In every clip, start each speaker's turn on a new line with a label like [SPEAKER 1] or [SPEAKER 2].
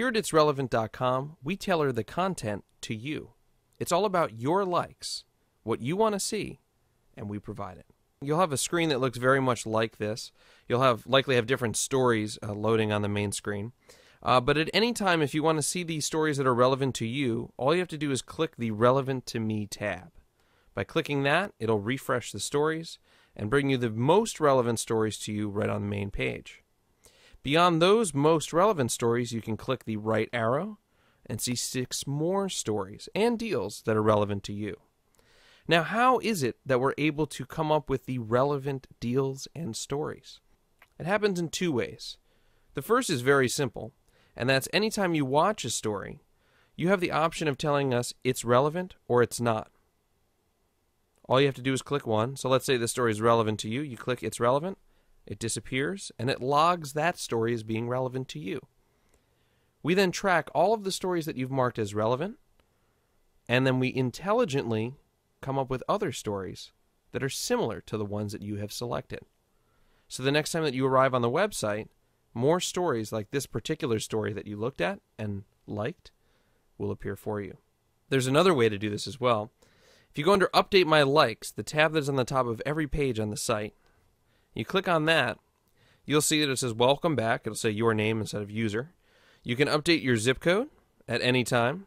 [SPEAKER 1] Here at itsrelevant.com, we tailor the content to you. It's all about your likes, what you want to see, and we provide it. You'll have a screen that looks very much like this. You'll likely have different stories loading on the main screen. But at any time, if you want to see these stories that are relevant to you, all you have to do is click the Relevant to Me tab. By clicking that, it'll refresh the stories and bring you the most relevant stories to you right on the main page. Beyond those most relevant stories, you can click the right arrow and see 6 more stories and deals that are relevant to you. Now, how is it that we're able to come up with the relevant deals and stories? It happens in 2 ways. The first is very simple, and that's anytime you watch a story, you have the option of telling us it's relevant or it's not. All you have to do is click one. So let's say the story is relevant to you. You click it's relevant. It disappears, and it logs that story as being relevant to you. We then track all of the stories that you've marked as relevant, and then we intelligently come up with other stories that are similar to the ones that you have selected. So the next time that you arrive on the website, more stories like this particular story that you looked at and liked will appear for you. There's another way to do this as well. If you go under Update My Likes, the tab that's on the top of every page on the site, you click on that, you'll see that it says Welcome Back. It'll say your name instead of user. You can update your zip code at any time.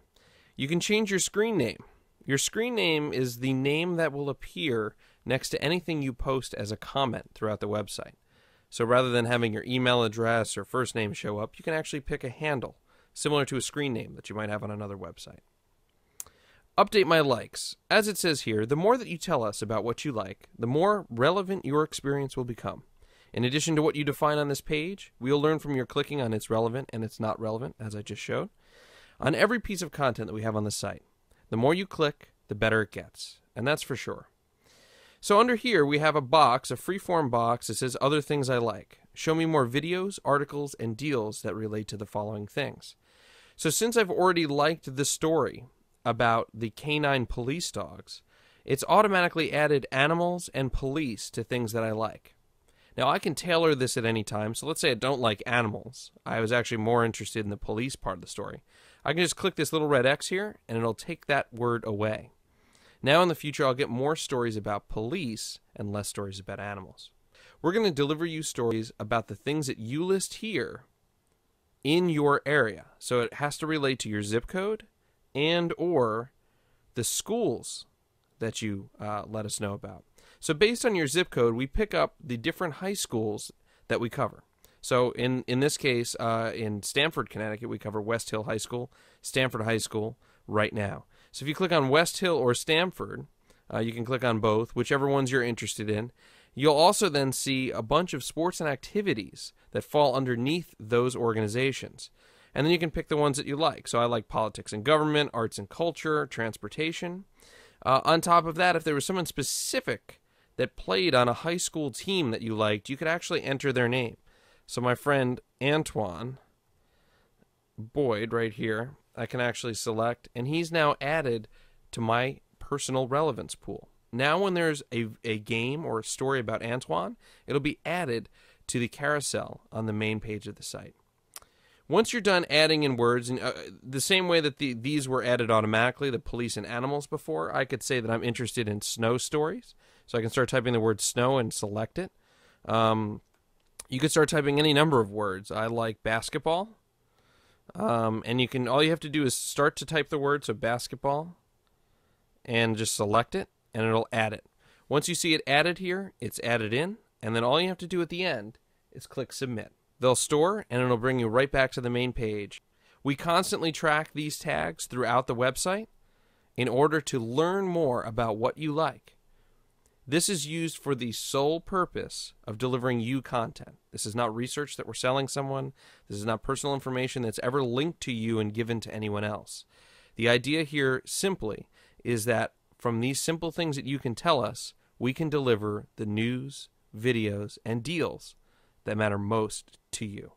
[SPEAKER 1] You can change your screen name. Your screen name is the name that will appear next to anything you post as a comment throughout the website. So rather than having your email address or first name show up, you can actually pick a handle, similar to a screen name that you might have on another website. Update My Likes. As it says here, the more that you tell us about what you like, the more relevant your experience will become. In addition to what you define on this page, we'll learn from your clicking on it's relevant and it's not relevant, as I just showed, on every piece of content that we have on the site. The more you click, the better it gets, and that's for sure. So under here, we have a box, a free-form box that says Other Things I Like. Show me more videos, articles, and deals that relate to the following things. So since I've already liked the story about the canine police dogs, it's automatically added animals and police to things that I like. Now I can tailor this at any time, so let's say I don't like animals. I was actually more interested in the police part of the story. I can just click this little red X here, and it'll take that word away. Now in the future, I'll get more stories about police and less stories about animals. We're going to deliver you stories about the things that you list here in your area. So it has to relate to your zip code and or the schools that you let us know about. So based on your zip code, we pick up the different high schools that we cover. So in this case, in Stamford, Connecticut, we cover West Hill High School, Stamford High School right now. So if you click on West Hill or Stamford, you can click on both, whichever ones you're interested in. You'll also then see a bunch of sports and activities that fall underneath those organizations. And then you can pick the ones that you like. So I like politics and government, arts and culture, transportation. On top of that, if there was someone specific that played on a high school team that you liked, you could actually enter their name. So my friend Antoine Boyd right here, I can actually select, and he's now added to my personal relevance pool. Now when there's a game or a story about Antoine, it'll be added to the carousel on the main page of the site. Once you're done adding in words, and the same way that these were added automatically, the police and animals before, I could say that I'm interested in snow stories. So I can start typing the word snow and select it. You could start typing any number of words. I like basketball. And all you have to do is start to type the word, so basketball, and just select it, and it'll add it. Once you see it added here, it's added in, and then all you have to do at the end is click submit. They'll store, and it'll bring you right back to the main page. We constantly track these tags throughout the website in order to learn more about what you like. This is used for the sole purpose of delivering you content. This is not research that we're selling someone. This is not personal information that's ever linked to you and given to anyone else. The idea here simply is that from these simple things that you can tell us, we can deliver the news, videos, and deals that matter most to you.